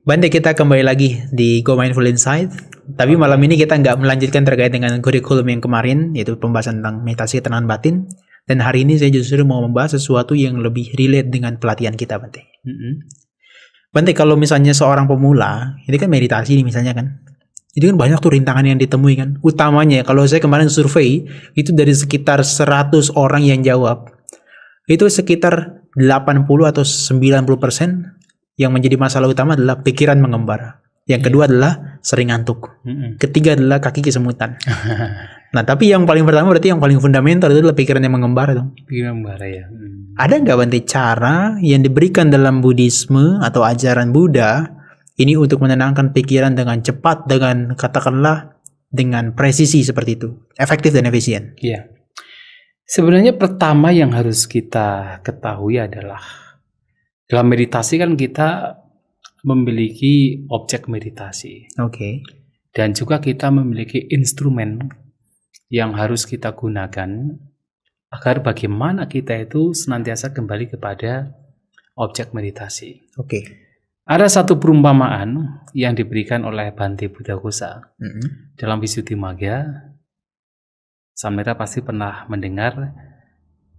Bante, kita kembali lagi di Go Mindful Insight. Tapi malam ini kita nggak melanjutkan terkait dengan kurikulum yang kemarin, yaitu pembahasan tentang meditasi ketenangan batin. Dan hari ini saya justru mau membahas sesuatu yang lebih relate dengan pelatihan kita, Bante. Bante, kalau misalnya seorang pemula, ini kan meditasi nih misalnya kan. Itu kan banyak tuh rintangan yang ditemui kan. Utamanya, kalau saya kemarin survei, itu dari sekitar 100 orang yang jawab, itu sekitar 80 atau 90% yang menjadi masalah utama adalah pikiran mengembara. Yang kedua adalah sering ngantuk. Ketiga adalah kaki kesemutan. Nah, tapi yang paling pertama berarti yang paling fundamental itu adalah pikiran yang mengembara dong. Pikiran mengembara ya. Ada nggak Bante cara yang diberikan dalam Buddhisme atau ajaran Buddha ini untuk menenangkan pikiran dengan cepat, dengan katakanlah dengan presisi seperti itu, efektif dan efisien? Iya. Sebenarnya pertama yang harus kita ketahui adalah dalam meditasi kan kita memiliki objek meditasi. Oke. Dan juga kita memiliki instrumen yang harus kita gunakan agar bagaimana kita itu senantiasa kembali kepada objek meditasi. Oke. Ada satu perumpamaan yang diberikan oleh Bhante Buddhakosa dalam Visuddhimagga. Samira pasti pernah mendengar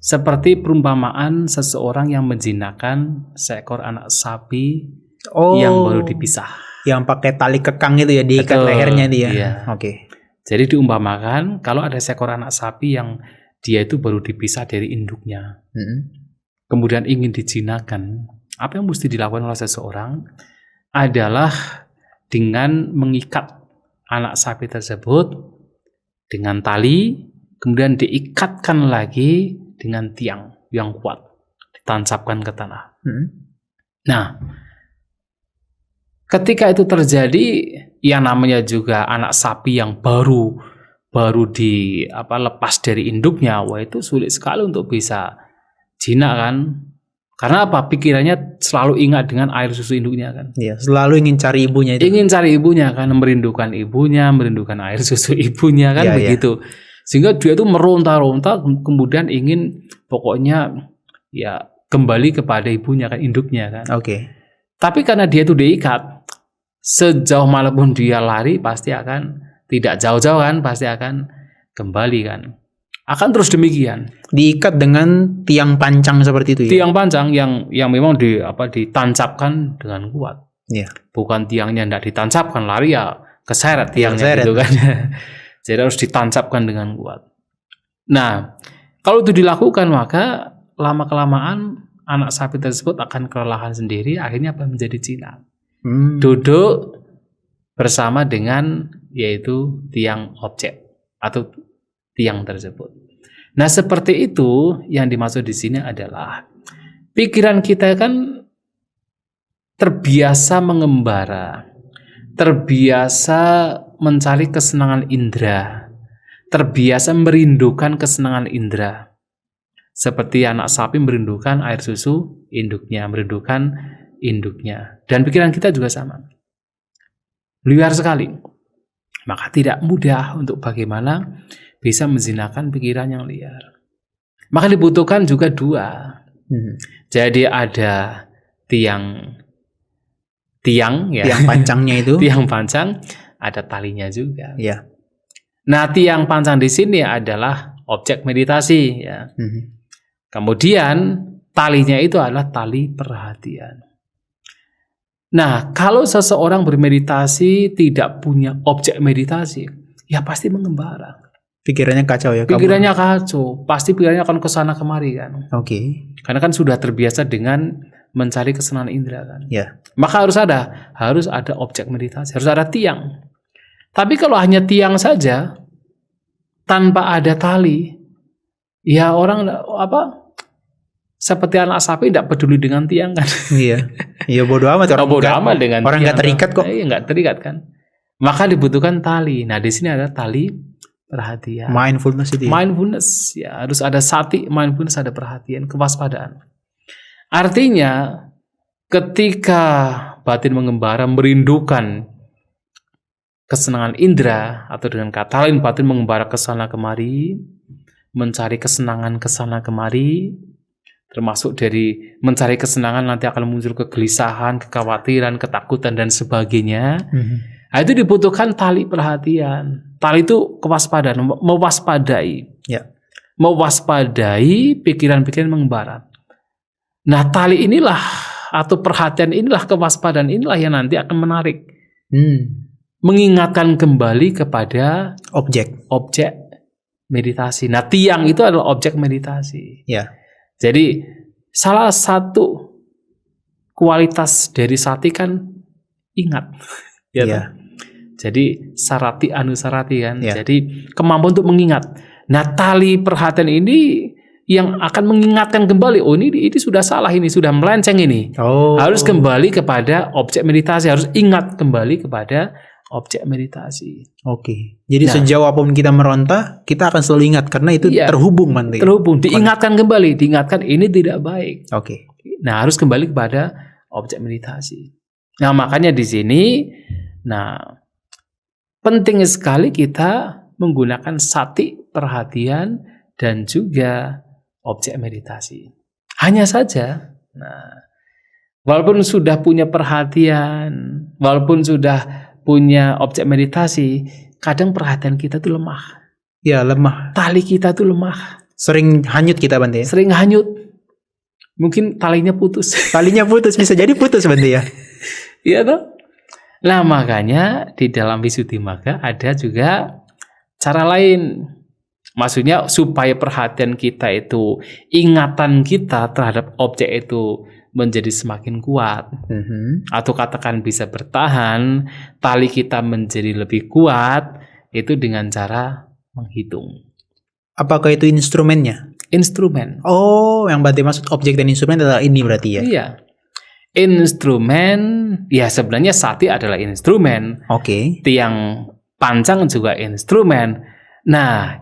seperti perumpamaan seseorang yang menjinakkan seekor anak sapi yang baru dipisah. Yang pakai tali kekang itu ya, diikat lehernya dia. Iya. Oke. Jadi diumpamakan kalau ada seekor anak sapi yang dia itu baru dipisah dari induknya, kemudian ingin dijinakkan, apa yang mesti dilakukan oleh seseorang adalah dengan mengikat anak sapi tersebut dengan tali, kemudian diikatkan lagi dengan tiang yang kuat, ditancapkan ke tanah. Nah, ketika itu terjadi, yang namanya juga anak sapi yang baru lepas dari induknya, wah itu sulit sekali untuk bisa jinak kan? Karena apa? Pikirannya selalu ingat dengan air susu induknya kan? Iya, selalu ingin cari ibunya itu. Ingin cari ibunya kan, merindukan ibunya, merindukan air susu ibunya kan, begitu. Sehingga dia itu meronta-ronta, kemudian ingin pokoknya ya kembali kepada ibunya kan, induknya kan. Oke. Tapi karena dia itu diikat, sejauh manapun dia lari pasti akan tidak jauh-jauh kan, pasti akan kembali kan. Akan terus demikian. Diikat dengan tiang pancang seperti itu ya. Tiang pancang yang memang ditancapkan dengan kuat. Iya. Bukan tiangnya tidak ditancapkan, lari ya keseret tiangnya gitu kan. Jadi harus ditancapkan dengan kuat. Nah, kalau itu dilakukan maka lama-kelamaan anak sapi tersebut akan kelelahan sendiri, akhirnya menjadi jinak. Duduk bersama dengan yaitu tiang objek atau tiang tersebut. Nah, seperti itu yang dimaksud di sini adalah pikiran kita kan terbiasa mengembara, terbiasa mencari kesenangan indera, terbiasa merindukan kesenangan indera. Seperti anak sapi merindukan air susu induknya, merindukan induknya. Dan pikiran kita juga sama. Liar sekali. Maka tidak mudah untuk bagaimana bisa menjinakkan pikiran yang liar. Maka dibutuhkan juga dua. Jadi ada tiang ya. Tiang pancangnya itu. Tiang pancang, ada talinya juga. Iya. Nah, tiang pancang di sini adalah objek meditasi ya. Kemudian talinya itu adalah tali perhatian. Nah, kalau seseorang bermeditasi tidak punya objek meditasi, ya pasti mengembara. Pikirannya kacau ya. Pikirannya kacau, pasti pikirannya akan kesana kemari kan. Oke. Karena kan sudah terbiasa dengan mencari kesenangan indera kan. Ya. Maka harus ada objek meditasi, harus ada tiang. Tapi kalau hanya tiang saja tanpa ada tali, ya orang seperti anak sapi tidak peduli dengan tiang kan. Iya. Iya bodo amat orang. Bodo amat dengan orang nggak terikat kok. Iya, nggak terikat kan. Maka dibutuhkan tali. Nah, di sini ada tali perhatian. Mindfulness itu. Mindfulness ya, harus ada sati, mindfulness, ada perhatian, kewaspadaan. Artinya ketika batin mengembara merindukan kesenangan indera, atau dengan kata lain batin mengembara kesana kemari, mencari kesenangan kesana kemari, termasuk dari mencari kesenangan nanti akan muncul kegelisahan, kekhawatiran, ketakutan dan sebagainya. Nah, itu dibutuhkan tali perhatian. Tali itu kewaspadaan, mewaspadai. Ya. Mewaspadai pikiran-pikiran mengembara. Nah, tali inilah atau perhatian inilah, kewaspadaan inilah yang nanti akan menarik. Mengingatkan kembali kepada objek meditasi. Nah, tiang itu adalah objek meditasi. Ya. Jadi salah satu kualitas dari sati kan ingat. Ya. Kan? Jadi sarati anusarati kan. Ya. Jadi kemampuan untuk mengingat. Nah, tali perhatian ini yang akan mengingatkan kembali, oh ini sudah salah, ini sudah melenceng ini. Harus kembali kepada objek meditasi, harus ingat kembali kepada objek meditasi. Oke. Jadi sejauh apapun kita meronta, kita akan selalu ingat karena itu terhubung nanti. Terhubung, diingatkan kembali, diingatkan ini tidak baik. Oke. Nah, harus kembali kepada objek meditasi. Nah, makanya di sini penting sekali kita menggunakan sati perhatian dan juga objek meditasi. Hanya saja, walaupun sudah punya perhatian, walaupun sudah punya objek meditasi, kadang perhatian kita tuh lemah. Ya, lemah. Tali kita tuh lemah. Sering hanyut kita, Bante. Sering hanyut. Mungkin talinya putus. Talinya putus, bisa jadi putus, Bante ya. Iya toh? Nah, makanya di dalam Visuddhimagga ada juga cara lain. Maksudnya supaya perhatian kita itu, ingatan kita terhadap objek itu menjadi semakin kuat. Atau katakan bisa bertahan, tali kita menjadi lebih kuat, itu dengan cara menghitung. Apakah itu instrumennya? Instrumen. Oh, yang Bante maksud objek dan instrumen adalah ini berarti ya? Iya. Instrumen, ya sebenarnya sati adalah instrumen. Oke. Tiang pancang juga instrumen. Nah,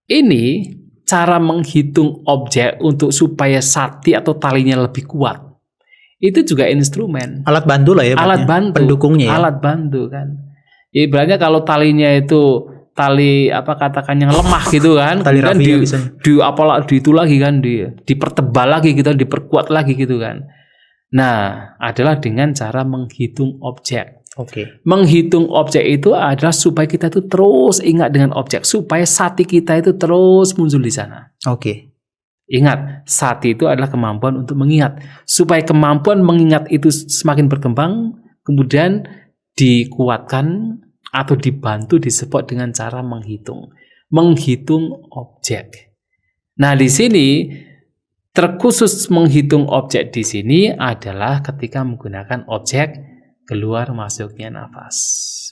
ini cara menghitung objek untuk supaya sati atau talinya lebih kuat. Itu juga instrumen. Alat bantu lah ya. Alat bantu. Pendukungnya ya. Alat bantu kan. Ibaratnya kalau talinya itu tali yang lemah gitu kan. Tali rafia bisa. Itu lagi kan, dipertebal lagi gitu, diperkuat lagi gitu kan. Nah, adalah dengan cara menghitung objek. Oke. Menghitung objek itu adalah supaya kita itu terus ingat dengan objek, supaya sati kita itu terus muncul di sana. Oke. Ingat, sati itu adalah kemampuan untuk mengingat. Supaya kemampuan mengingat itu semakin berkembang, kemudian dikuatkan atau dibantu disupport dengan cara menghitung. Menghitung objek. Nah, di sini terkhusus menghitung objek di sini adalah ketika menggunakan objek keluar masuknya nafas.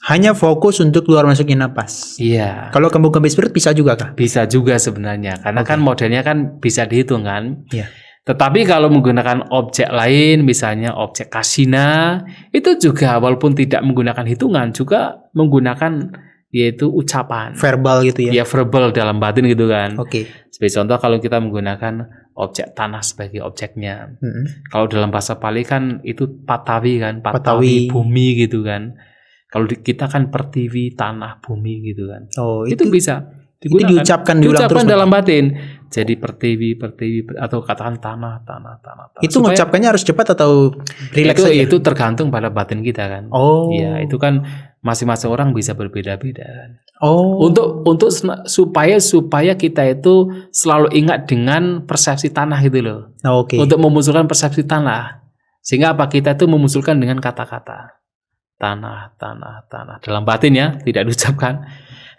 Hanya fokus untuk keluar masuknya nafas. Iya. Kalau kembung spirit bisa juga kah? Bisa juga sebenarnya, karena kan modelnya kan bisa dihitung kan. Iya. Tetapi kalau menggunakan objek lain, misalnya objek kasina, itu juga walaupun tidak menggunakan hitungan, juga menggunakan yaitu ucapan. Verbal gitu ya? Ya, verbal dalam batin gitu kan. Oke. Sebagai contoh kalau kita menggunakan objek tanah sebagai objeknya. Kalau dalam bahasa Pali kan itu patawi kan, patawi bumi gitu kan. Kalau kita kan pertiwi, tanah, bumi gitu kan. Oh, itu bisa Itu digunakan. diucapkan terus dalam batin. Jadi pertiwi atau katakan tanah. Itu mengucapkannya harus cepat atau rileks saja? Itu tergantung pada batin kita kan. Oh. Ya, itu kan masing-masing orang bisa berbeda-beda kan. Oh. Untuk supaya kita itu selalu ingat dengan persepsi tanah gitu loh. Oke. Untuk memunculkan persepsi tanah. Sehingga apa, kita itu memunculkan dengan kata-kata. Tanah. Dalam batin ya, tidak diucapkan.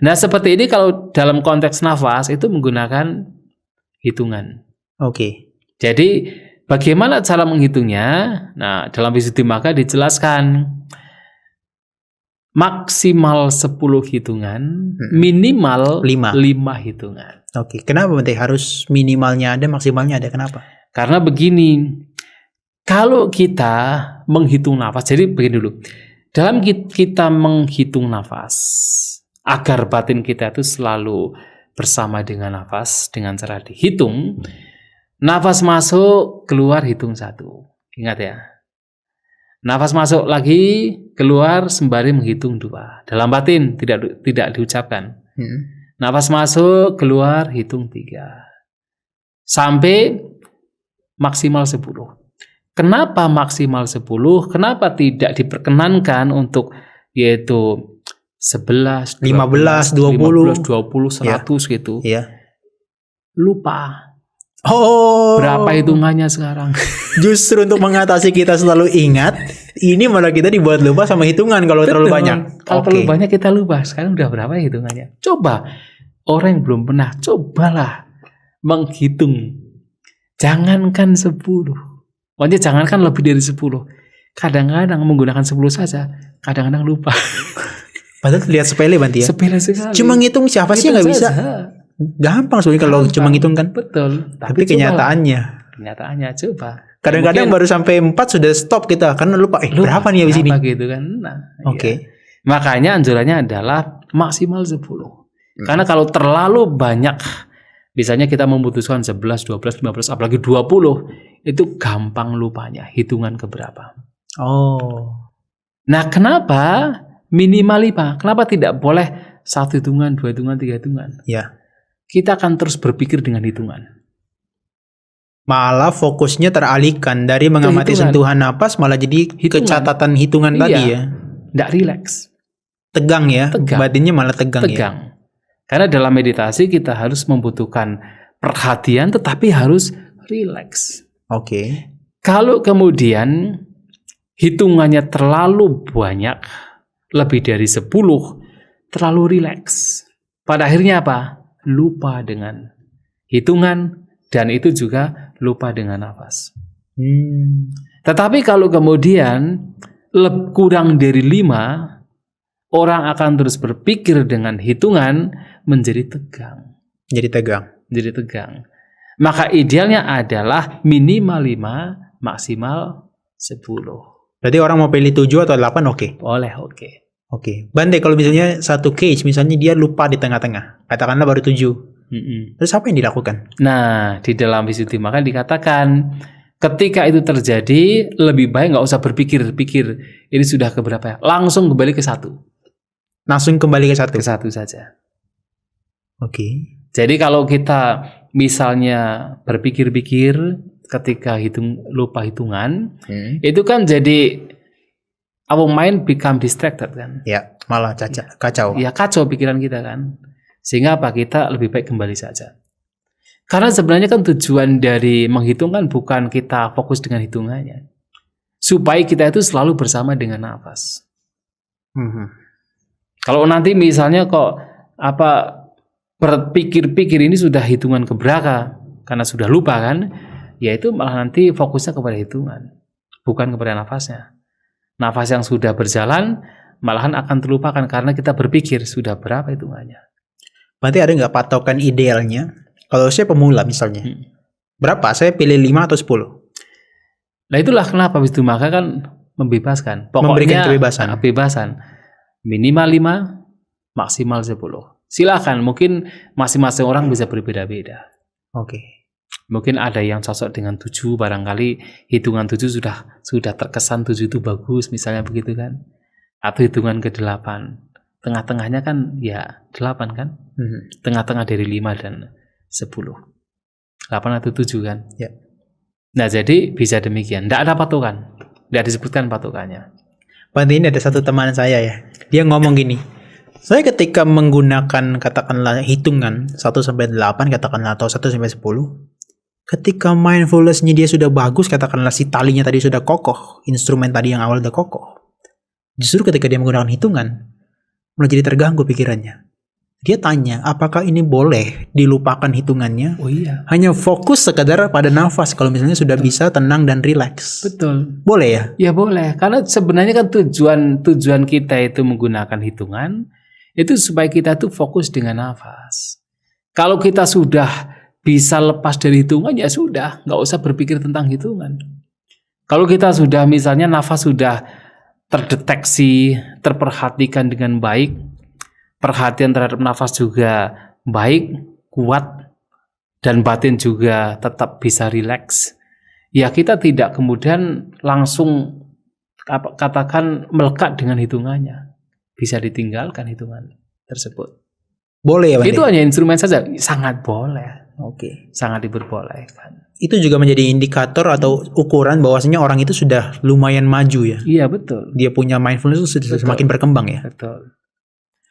Nah, seperti ini kalau dalam konteks nafas itu menggunakan hitungan. Oke. Jadi, bagaimana cara menghitungnya? Nah, dalam Visuddhimagga dijelaskan maksimal 10 hitungan, minimal 5 hitungan. Oke. Kenapa Bante harus minimalnya ada, maksimalnya ada? Kenapa? Karena begini, kalau kita menghitung nafas, jadi begini dulu. Dalam kita menghitung nafas, agar batin kita itu selalu bersama dengan nafas, dengan cara dihitung, nafas masuk, keluar, hitung 1. Ingat ya. Nafas masuk lagi, keluar sembari menghitung 2. Dalam batin tidak diucapkan. Nafas masuk, keluar, hitung 3. Sampai maksimal 10. Kenapa maksimal 10? Kenapa tidak diperkenankan untuk yaitu 11, 15, 20, 100 gitu. Iya. Lupa. Oh. Berapa hitungannya sekarang? Justru untuk mengatasi kita selalu ingat, ini malah kita dibuat lupa sama hitungan kalau terlalu banyak. Kalau terlalu banyak kita lupa. Sekarang udah berapa hitungannya? Coba orang yang belum pernah, cobalah menghitung. Jangankan 10. Maksudnya jangankan lebih dari 10. Kadang-kadang menggunakan 10 saja, kadang-kadang lupa. Padahal lihat sepele Banti ya. Sepele sekali. Cuma ngitung siapa sih yang nggak bisa? Gampang sebenarnya kalau cuma ngitung kan. Betul. Tapi kenyataannya coba. Kadang-kadang baru sampai 4 sudah stop kita karena lupa berapa nih habis ini. Gitu kan. Nah, Oke. Ya. Makanya anjurannya adalah maksimal 10. Karena kalau terlalu banyak, misalnya kita memutuskan 11, 12, 15, apalagi 20, itu gampang lupanya hitungan keberapa. Oh. Nah, kenapa minimal 5? Kenapa tidak boleh 1 hitungan, 2 hitungan, 3 hitungan? Ya. Kita akan terus berpikir dengan hitungan. Malah fokusnya teralihkan dari mengamati sentuhan napas malah jadi kecatatan hitungan tadi ya. Nggak rileks. Tegang ya. Batinnya malah tegang. Ya. Karena dalam meditasi kita harus membutuhkan perhatian tetapi harus rileks. Oke. Kalau kemudian hitungannya terlalu banyak, lebih dari 10, terlalu rileks. Pada akhirnya apa? Lupa dengan hitungan dan itu juga lupa dengan nafas. Tetapi kalau kemudian kurang dari 5, orang akan terus berpikir dengan hitungan menjadi tegang. Jadi tegang. Maka idealnya adalah minimal 5, maksimal 10. Berarti orang mau pilih 7 atau 8 oke? Boleh, oke. Oke. Bante, kalau misalnya satu case, misalnya dia lupa di tengah-tengah. Katakanlah baru 7. Terus apa yang dilakukan? Nah, di dalam Visuddhimagga dikatakan, ketika itu terjadi, lebih baik nggak usah berpikir-pikir, ini sudah keberapa ya? Langsung kembali ke 1. Langsung kembali ke 1? Ke 1 saja. Oke. Jadi kalau kita misalnya berpikir-pikir ketika lupa hitungan, itu kan jadi our mind become distracted kan? Ya, malah kacau. Ya kacau pikiran kita kan. Sehingga apa? Kita lebih baik kembali saja. Karena sebenarnya kan tujuan dari menghitung kan bukan kita fokus dengan hitungannya. Supaya kita itu selalu bersama dengan nafas. Kalau nanti misalnya kok berpikir-pikir ini sudah hitungan keberapa karena sudah lupa kan, ya itu malah nanti fokusnya kepada hitungan, bukan kepada nafasnya. Nafas yang sudah berjalan malahan akan terlupakan karena kita berpikir sudah berapa hitungannya. Berarti ada nggak patokan idealnya? Kalau saya pemula misalnya, berapa? Saya pilih 5 atau 10? Nah itulah kenapa Visuddhimagga kan membebaskan. Pokoknya memberikan kebebasan. Minimal 5, maksimal 10. Silakan, mungkin masing-masing orang bisa berbeda-beda. Oke. Mungkin ada yang cocok dengan 7, barangkali hitungan 7 sudah terkesan 7 itu bagus, misalnya begitu kan. Atau hitungan ke-8. Tengah-tengahnya kan ya 8 kan. Tengah-tengah dari 5 dan 10. 8 atau 7 kan. Ya. Nah jadi bisa demikian. Tidak ada patokan. Tidak disebutkan patokannya. Bante, ini ada satu teman saya ya. Dia ngomong gini. Saya ketika menggunakan katakanlah hitungan 1-8 katakanlah atau 1-10. Ketika mindfulness-nya dia sudah bagus, katakanlah si talinya tadi sudah kokoh, instrumen tadi yang awal sudah kokoh. Justru ketika dia menggunakan hitungan, mulai jadi terganggu pikirannya. Dia tanya, apakah ini boleh dilupakan hitungannya? Oh iya. Hanya fokus sekadar pada nafas kalau misalnya sudah bisa tenang dan rileks. Betul. Boleh ya? Ya boleh. Karena sebenarnya kan tujuan kita itu menggunakan hitungan itu supaya kita tuh fokus dengan nafas. Kalau kita sudah bisa lepas dari hitungan ya sudah, nggak usah berpikir tentang hitungan. Kalau kita sudah misalnya nafas sudah terdeteksi, terperhatikan dengan baik, perhatian terhadap nafas juga baik, kuat, dan batin juga tetap bisa rileks, ya kita tidak kemudian langsung katakan melekat dengan hitungannya. Bisa ditinggalkan hitungan tersebut. Boleh ya Bante? Itu hanya instrumen saja, sangat boleh. Oke. Sangat diperbolehkan. itu juga menjadi indikator atau ukuran bahwasanya orang itu sudah lumayan maju ya. Iya, betul. Dia punya mindfulness itu sudah semakin berkembang ya. Betul.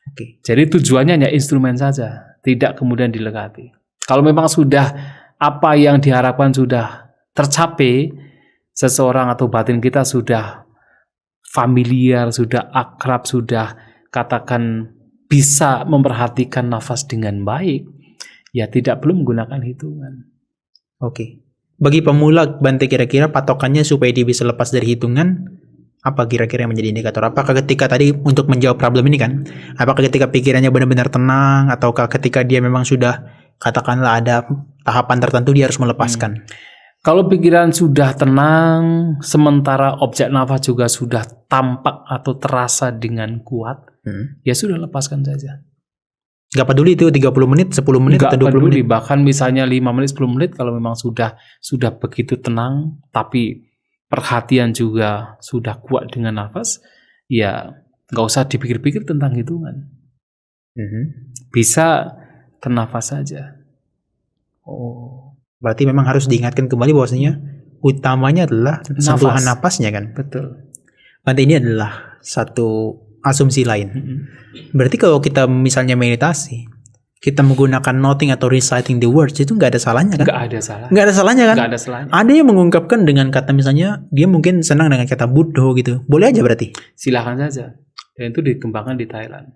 Oke. Jadi tujuannya hanya instrumen saja, tidak kemudian dilekati. Kalau memang sudah apa yang diharapkan sudah tercapai, seseorang atau batin kita sudah familiar, sudah akrab, sudah katakan bisa memperhatikan nafas dengan baik, ya tidak perlu menggunakan hitungan. Oke. Bagi pemula, Bante, kira-kira patokannya supaya dia bisa lepas dari hitungan, apa kira-kira yang menjadi indikator? Apakah ketika tadi untuk menjawab problem ini kan, apakah ketika pikirannya benar-benar tenang, ataukah ketika dia memang sudah katakanlah ada tahapan tertentu dia harus melepaskan? Kalau pikiran sudah tenang, sementara objek nafas juga sudah tampak atau terasa dengan kuat, ya sudah lepaskan saja. Gak peduli itu 30 menit, 10 menit, Nggak atau 20 peduli, menit? bahkan misalnya 5 menit, 10 menit, kalau memang sudah begitu tenang, tapi perhatian juga sudah kuat dengan nafas, ya nggak usah dipikir-pikir tentang hitungan. Bisa bernafas saja. Oh, berarti memang harus diingatkan kembali bahwasanya utamanya adalah sentuhan napasnya kan? Betul. Bante, ini adalah satu asumsi lain. Berarti kalau kita misalnya meditasi, kita menggunakan noting atau reciting the words, itu nggak ada salahnya kan? Nggak ada salah. Nggak ada salahnya kan? Nggak ada salahnya. Ada yang mengungkapkan dengan kata misalnya, dia mungkin senang dengan kata Buddha gitu. Boleh aja berarti? Silahkan saja. Dan itu dikembangkan di Thailand.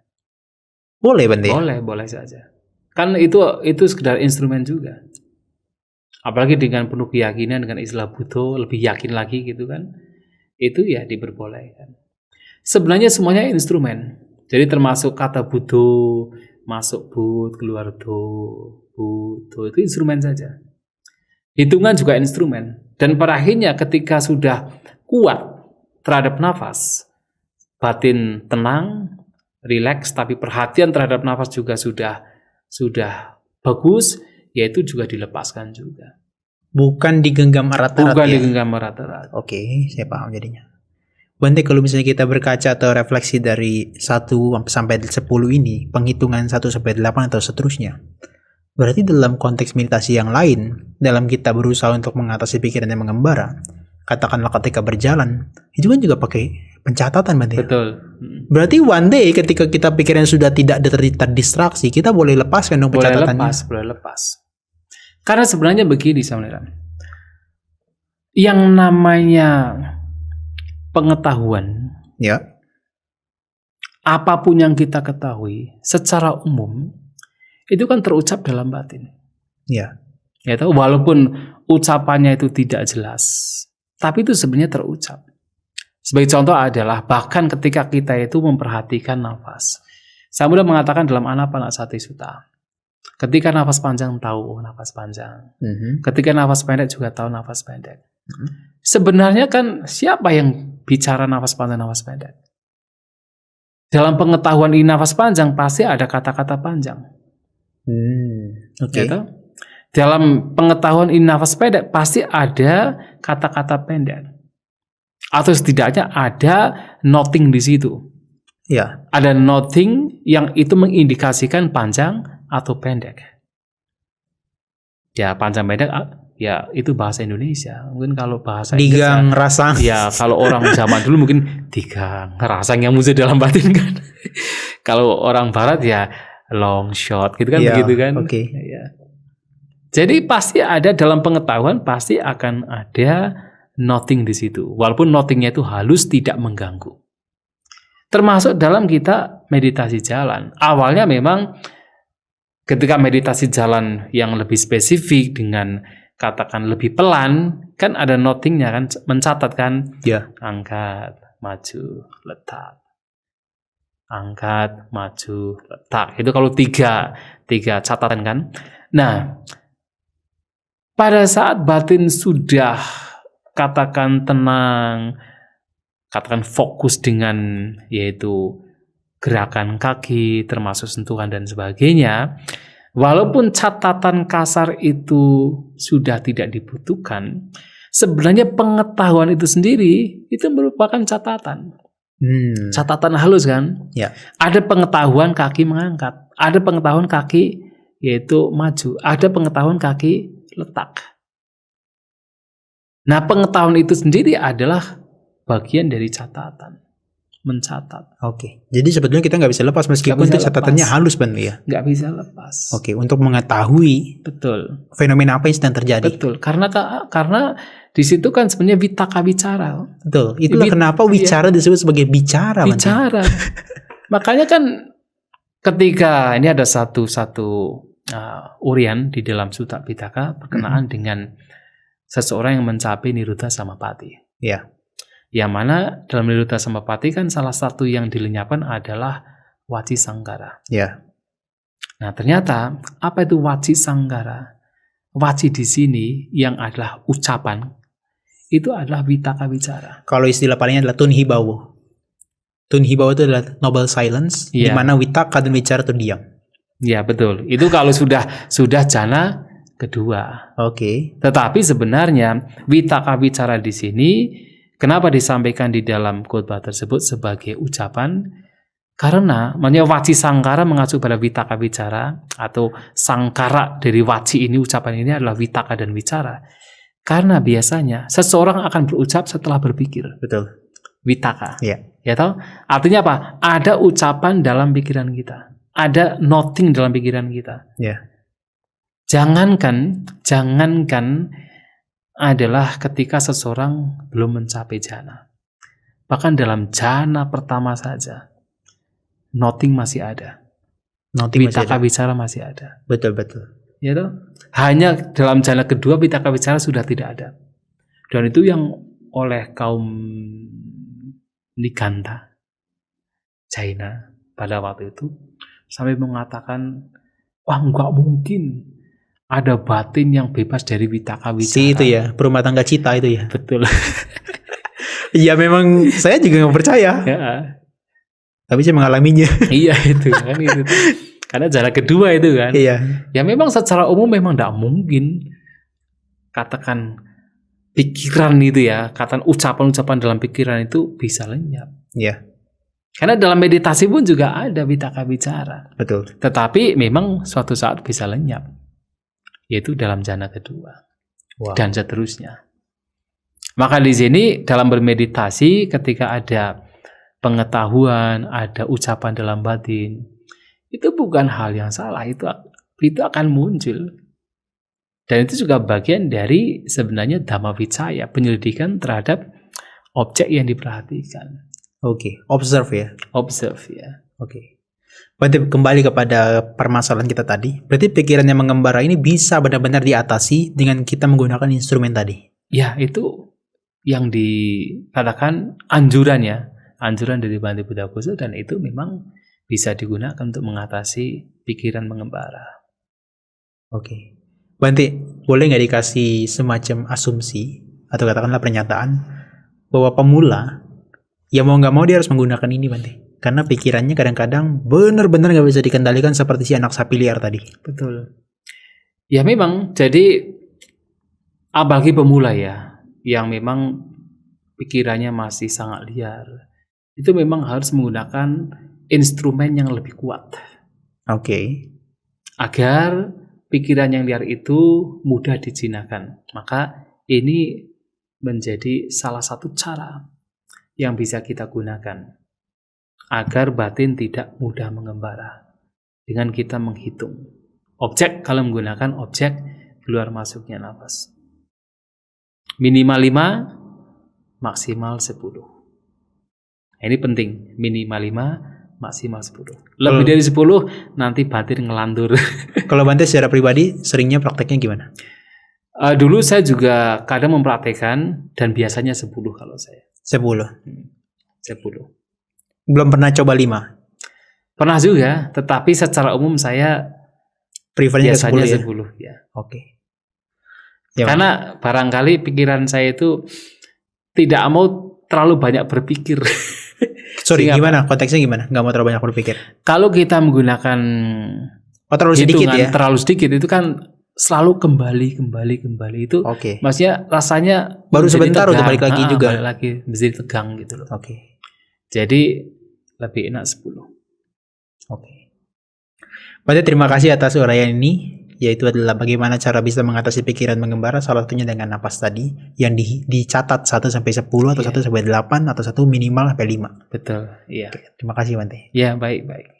Boleh, Bante? Boleh saja. Kan itu sekedar instrumen juga. Apalagi dengan penuh keyakinan, dengan istilah Buddha, lebih yakin lagi gitu kan. Itu ya diperbolehkan. Sebenarnya semuanya instrumen. Jadi termasuk kata Buddha, masuk bud, keluar do, itu instrumen saja. Hitungan juga instrumen. Dan pada akhirnya ketika sudah kuat terhadap nafas, batin tenang, rileks, tapi perhatian terhadap nafas juga sudah bagus, yaitu juga dilepaskan juga. Bukan digenggam erat-erat. Bukan ya? digenggam erat-erat. Oke, saya paham jadinya. Bante, kalau misalnya kita berkaca atau refleksi dari 1 sampai 10 ini, penghitungan 1 sampai 8 atau seterusnya, berarti dalam konteks meditasi yang lain, dalam kita berusaha untuk mengatasi pikiran yang mengembara, katakanlah ketika berjalan, itu kan juga pakai pencatatan, Bante. Betul. Berarti one day ketika kita pikiran sudah tidak terdistraksi, kita boleh lepaskan dong pencatatannya. Boleh lepas. Karena sebenarnya begini, Samneran. Yang namanya pengetahuan, Ya. apapun yang kita ketahui secara umum itu kan terucap dalam batin. Ya. Ya, walaupun ucapannya itu tidak jelas, tapi itu sebenarnya terucap. Sebagai contoh adalah bahkan ketika kita itu memperhatikan nafas. Saya mudah mengatakan dalam Anapanasati Sutta, ketika nafas panjang tahu nafas panjang, ketika nafas pendek juga tahu nafas pendek. Sebenarnya kan siapa yang bicara nafas panjang, nafas pendek? Dalam pengetahuan ini nafas panjang pasti ada kata-kata panjang. Oke. Gitu? Dalam pengetahuan ini nafas pendek pasti ada kata-kata pendek. Atau setidaknya ada noting di situ. Ya. Ada noting yang itu mengindikasikan panjang atau pendek. Ya, panjang pendek ya itu bahasa Indonesia. Mungkin kalau bahasa digang rasang. Ya, kalau orang zaman dulu mungkin digang rasang yang muncul dalam batin kan. Kalau orang barat ya long shot gitu kan, begitu kan. Oke. Ya. Jadi pasti ada dalam pengetahuan, pasti akan ada noting di situ. Walaupun notingnya itu halus, tidak mengganggu. Termasuk dalam kita meditasi jalan. Awalnya memang ketika meditasi jalan yang lebih spesifik dengan katakan lebih pelan, kan ada notingnya kan, mencatat kan. Ya. Angkat, maju, letak. Angkat, maju, letak. Itu kalau tiga catatan kan. Nah, pada saat batin sudah katakan tenang, katakan fokus dengan yaitu gerakan kaki, termasuk sentuhan dan sebagainya, walaupun catatan kasar itu sudah tidak dibutuhkan, sebenarnya pengetahuan itu sendiri itu merupakan catatan. Catatan halus kan? Ya. Ada pengetahuan kaki mengangkat, ada pengetahuan kaki yaitu maju, ada pengetahuan kaki letak. Nah, pengetahuan itu sendiri adalah bagian dari catatan, mencatat. Oke. Jadi sebetulnya kita nggak bisa lepas meskipun Nggak itu bisa catatannya lepas. halus Bante ya. Nggak bisa lepas. Oke, untuk mengetahui Betul. fenomena apa yang sedang terjadi. Betul. Karena di situ kan sebenarnya vitaka bicara. Betul. Itulah kenapa wicara disebut sebagai bicara. Bicara. Makanya kan ketika ini ada satu urian di dalam Sutta Pitaka berkenaan dengan seseorang yang mencapai Niruddha Samapatti. Ya. Yang mana dalam Niruddha Samapatti kan salah satu yang dilenyapkan adalah Waci Sanggara. Ya. Nah, ternyata apa itu Waci Sanggara? Waci di sini yang adalah ucapan itu adalah vitaka bicara. Kalau istilah palingnya adalah tunhibawo. Tunhibawo itu adalah noble silence, di mana vitaka dan bicara itu diam. Ya, betul. Itu kalau sudah jana kedua. Oke. Tetapi sebenarnya vitaka bicara di sini kenapa disampaikan di dalam khotbah tersebut sebagai ucapan? Karena makanya waci sangkara mengacu pada vitaka bicara atau sangkara dari waci ini, ucapan ini adalah vitaka dan bicara. Karena biasanya seseorang akan berucap setelah berpikir. Betul. Vitaka. Iya. Ya tahu? Artinya apa? Ada ucapan dalam pikiran kita. Ada noting dalam pikiran kita. Iya. Jangankan adalah ketika seseorang belum mencapai jana. Bahkan dalam jana pertama saja, noting masih ada. Vitaka bicara masih ada. Betul. Ya toh? Hanya dalam jana kedua vitaka bicara sudah tidak ada. Dan itu yang oleh kaum Niganta China pada waktu itu sampai mengatakan, wah nggak mungkin ada batin yang bebas dari vitaka bicara. Si itu ya, perumah tangga Cita itu ya. Betul. Iya memang saya juga nggak percaya. Ya. Tapi saya mengalaminya. Iya itu kan itu. Karena jalan kedua itu kan. Iya. Ya memang secara umum memang tidak mungkin katakan pikiran itu ya, katakan ucapan-ucapan dalam pikiran itu bisa lenyap. Iya. Karena dalam meditasi pun juga ada vitaka bicara. Betul. Tetapi memang suatu saat bisa lenyap. Yaitu dalam jana kedua. Wow. Dan seterusnya. Maka di sini dalam bermeditasi ketika ada pengetahuan, ada ucapan dalam batin, itu bukan hal yang salah, itu akan muncul. Dan itu juga bagian dari sebenarnya dhamma vicaya, penyelidikan terhadap objek yang diperhatikan. Oke, observe ya. Observe ya. Oke. Berarti kembali kepada permasalahan kita tadi. Berarti pikiran yang mengembara ini bisa benar-benar diatasi dengan kita menggunakan instrumen tadi. Ya, itu yang dikatakan anjuran ya. Anjuran dari Bhante Buddha Khusus, dan itu memang bisa digunakan untuk mengatasi pikiran mengembara. Oke. Bhante, boleh nggak dikasih semacam asumsi atau katakanlah pernyataan bahwa pemula ya mau nggak mau dia harus menggunakan ini Bhante? Karena pikirannya kadang-kadang benar-benar nggak bisa dikendalikan seperti si anak sapi liar tadi. Betul. Ya memang, jadi apalagi pemula ya, yang memang pikirannya masih sangat liar, itu memang harus menggunakan instrumen yang lebih kuat. Oke. Agar pikiran yang liar itu mudah dijinakan. Maka ini menjadi salah satu cara yang bisa kita gunakan agar batin tidak mudah mengembara dengan kita menghitung objek kalau menggunakan objek keluar masuknya nafas. Minimal 5, maksimal 10. Ini penting, minimal 5, maksimal 10. Lebih dari 10 nanti batin ngelantur. Kalau Bhante secara pribadi seringnya prakteknya gimana? Dulu saya juga kadang mempraktekkan dan biasanya 10 kalau saya. 10. 10. Belum pernah coba 5. Pernah juga, tetapi secara umum saya Prefernya biasanya ke 10 ya. Oke. Ya, karena barangkali pikiran saya itu tidak mau terlalu banyak berpikir. Sorry, gimana? Konteksnya gimana? Nggak mau terlalu banyak berpikir. Kalau kita menggunakan terlalu sedikit ya? Terlalu sedikit itu kan selalu kembali itu. Oke. Maksudnya rasanya baru sebentar udah balik lagi juga. Balik lagi menjadi tegang gitu loh. Oke. Jadi lebih enak 10. Oke. Berarti terima kasih atas uraian ini. yaitu adalah bagaimana cara bisa mengatasi pikiran mengembara, salah satunya dengan napas tadi yang dicatat 1 sampai 10 atau 1 sampai 8 atau 1 minimal sampai 5. Betul. Iya. Oke, terima kasih Bante. Ya, baik.